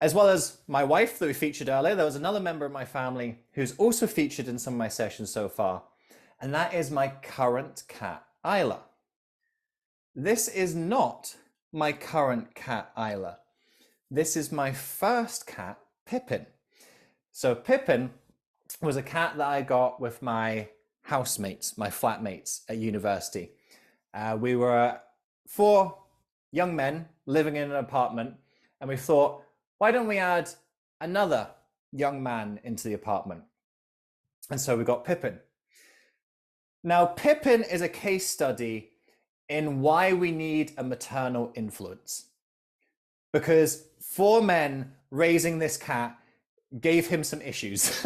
As well as my wife that we featured earlier, there was another member of my family who's also featured in some of my sessions so far, and that is my current cat, Isla. This is not my current cat, Isla. This is my first cat, Pippin. So Pippin was a cat that I got with my housemates, my flatmates at university. We were four young men living in an apartment, and we thought, why don't we add another young man into the apartment? And so we got Pippin. Now, Pippin is a case study in why we need a maternal influence. Because four men raising this cat gave him some issues.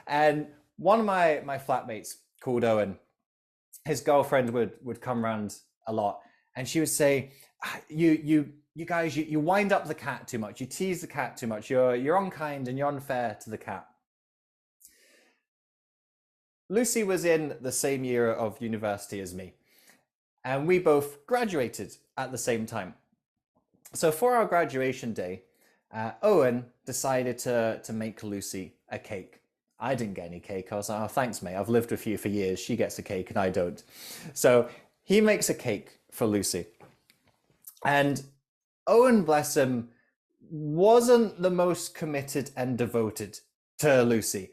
And one of my flatmates called Owen, his girlfriend would come around a lot, and she would say, you guys, you wind up the cat too much, you tease the cat too much, you're unkind and you're unfair to the cat. Lucy was in the same year of university as me, and we both graduated at the same time. So for our graduation day, Owen decided to make Lucy a cake. I didn't get any cake. I was like, oh, thanks, mate. I've lived with you for years. She gets a cake and I don't. So he makes a cake for Lucy. And Owen, bless him, wasn't the most committed and devoted to Lucy.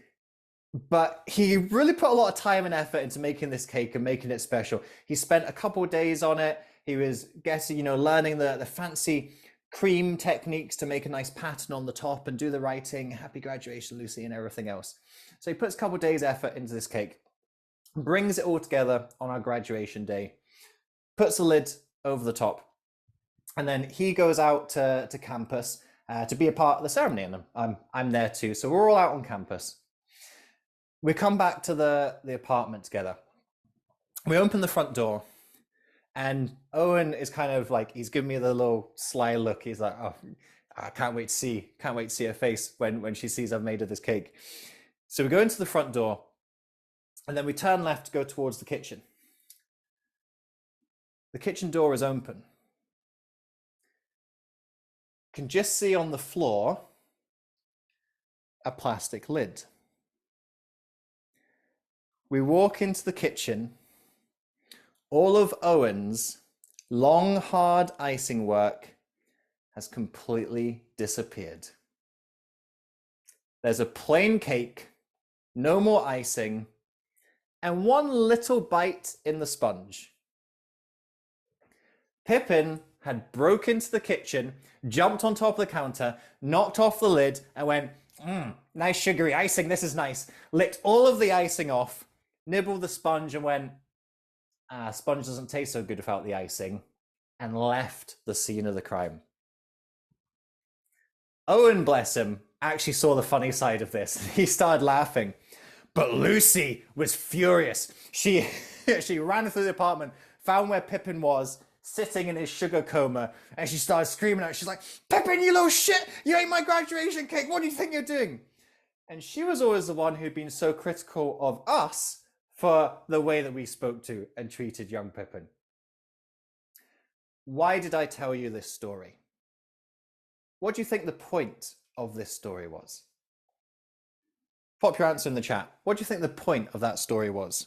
But he really put a lot of time and effort into making this cake and making it special. He spent a couple of days on it. He was learning the fancy cream techniques to make a nice pattern on the top and do the writing, happy graduation, Lucy, and everything else. So he puts a couple of days effort into this cake, brings it all together on our graduation day, puts the lid over the top, and then he goes out to campus to be a part of the ceremony, and I'm there too. So we're all out on campus. We come back to the apartment together. We open the front door, and Owen is kind of like, he's giving me the little sly look. He's like, oh, I can't wait to see her face when she sees I've made her this cake. So we go into the front door, and then we turn left to go towards the kitchen. The kitchen door is open. You can just see on the floor a plastic lid. We walk into the kitchen. All of Owen's long, hard icing work has completely disappeared. There's a plain cake, no more icing, and one little bite in the sponge. Pippin had broke into the kitchen, jumped on top of the counter, knocked off the lid, and went, nice sugary icing, this is nice. Licked all of the icing off, nibbled the sponge, and went, sponge doesn't taste so good without the icing, and left the scene of the crime. Owen, bless him, actually saw the funny side of this. He started laughing. But Lucy was furious. She ran through the apartment, found where Pippin was, sitting in his sugar coma, and she started screaming out. She's like, Pippin, you little shit! You ate my graduation cake! What do you think you're doing? And she was always the one who'd been so critical of us for the way that we spoke to and treated young Pippin. Why did I tell you this story? What do you think the point of this story was? Pop your answer in the chat. What do you think the point of that story was?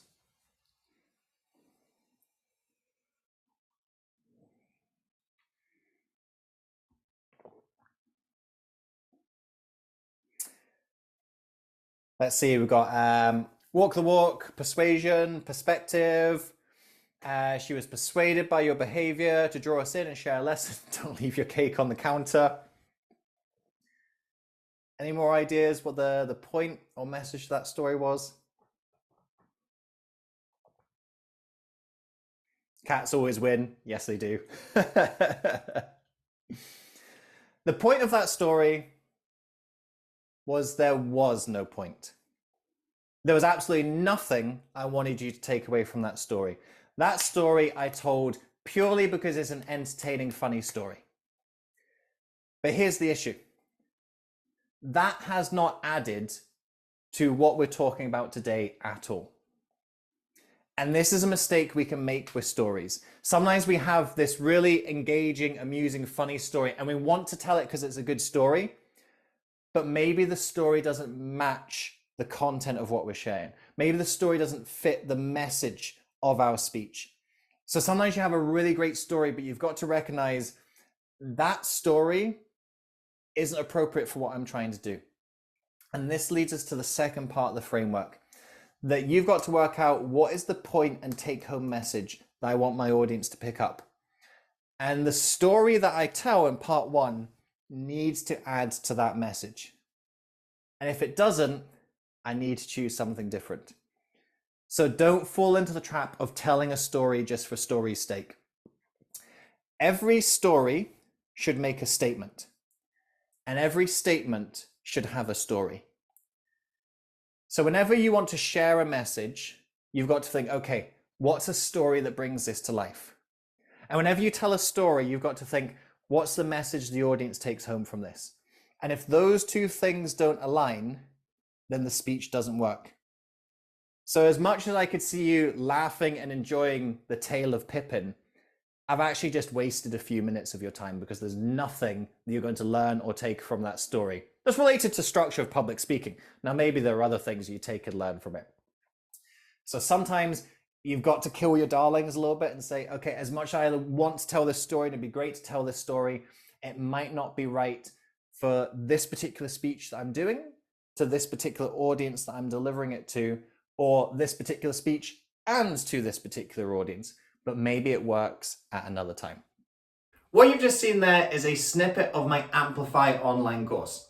Let's see, we've got walk the walk, persuasion, perspective. She was persuaded by your behavior to draw us in and share a lesson. Don't leave your cake on the counter. Any more ideas what the point or message of that story was? Cats always win. Yes, they do. The point of that story was there was no point. There was absolutely nothing I wanted you to take away from that story. That story I told purely because it's an entertaining, funny story. But here's the issue. That has not added to what we're talking about today at all. And this is a mistake we can make with stories. Sometimes we have this really engaging, amusing, funny story, and we want to tell it because it's a good story, but maybe the story doesn't match the content of what we're sharing. Maybe the story doesn't fit the message of our speech. So sometimes you have a really great story, but you've got to recognize that story isn't appropriate for what I'm trying to do. And this leads us to the second part of the framework, that you've got to work out what is the point and take home message that I want my audience to pick up. And the story that I tell in part one needs to add to that message. And if it doesn't, I need to choose something different. So don't fall into the trap of telling a story just for story's sake. Every story should make a statement, and every statement should have a story. So whenever you want to share a message, you've got to think, okay, what's a story that brings this to life? And whenever you tell a story, you've got to think, what's the message the audience takes home from this? And if those two things don't align, then the speech doesn't work. So as much as I could see you laughing and enjoying the tale of Pippin, I've actually just wasted a few minutes of your time because there's nothing that you're going to learn or take from that story that's related to structure of public speaking. Now, maybe there are other things you take and learn from it. So sometimes you've got to kill your darlings a little bit and say, okay, as much as I want to tell this story, and it'd be great to tell this story, it might not be right for this particular speech that I'm doing, to this particular audience that I'm delivering it to, or this particular speech and to this particular audience, but maybe it works at another time. What you've just seen there is a snippet of my Amplify online course.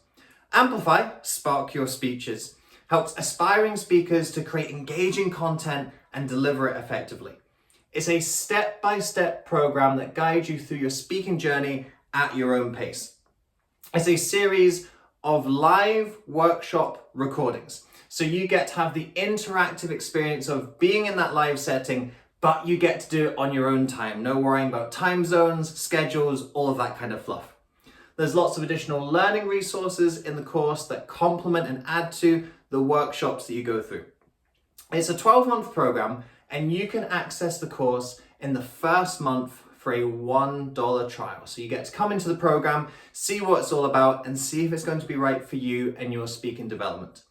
Amplify, Spark Your Speeches, helps aspiring speakers to create engaging content and deliver it effectively. It's a step-by-step program that guides you through your speaking journey at your own pace. It's a series of live workshop recordings. So you get to have the interactive experience of being in that live setting, but you get to do it on your own time. No worrying about time zones, schedules, all of that kind of fluff. There's lots of additional learning resources in the course that complement and add to the workshops that you go through. It's a 12-month program, and you can access the course in the first month for a $1 trial. So you get to come into the program, see what it's all about, and see if it's going to be right for you and your speaking development.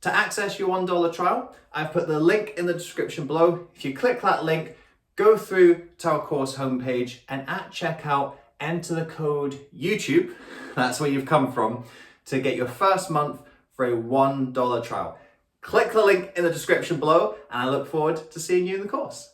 To access your $1 trial, I've put the link in the description below. If you click that link, go through to our course homepage, and at checkout, enter the code YouTube, that's where you've come from, to get your first month for a $1 trial. Click the link in the description below, and I look forward to seeing you in the course.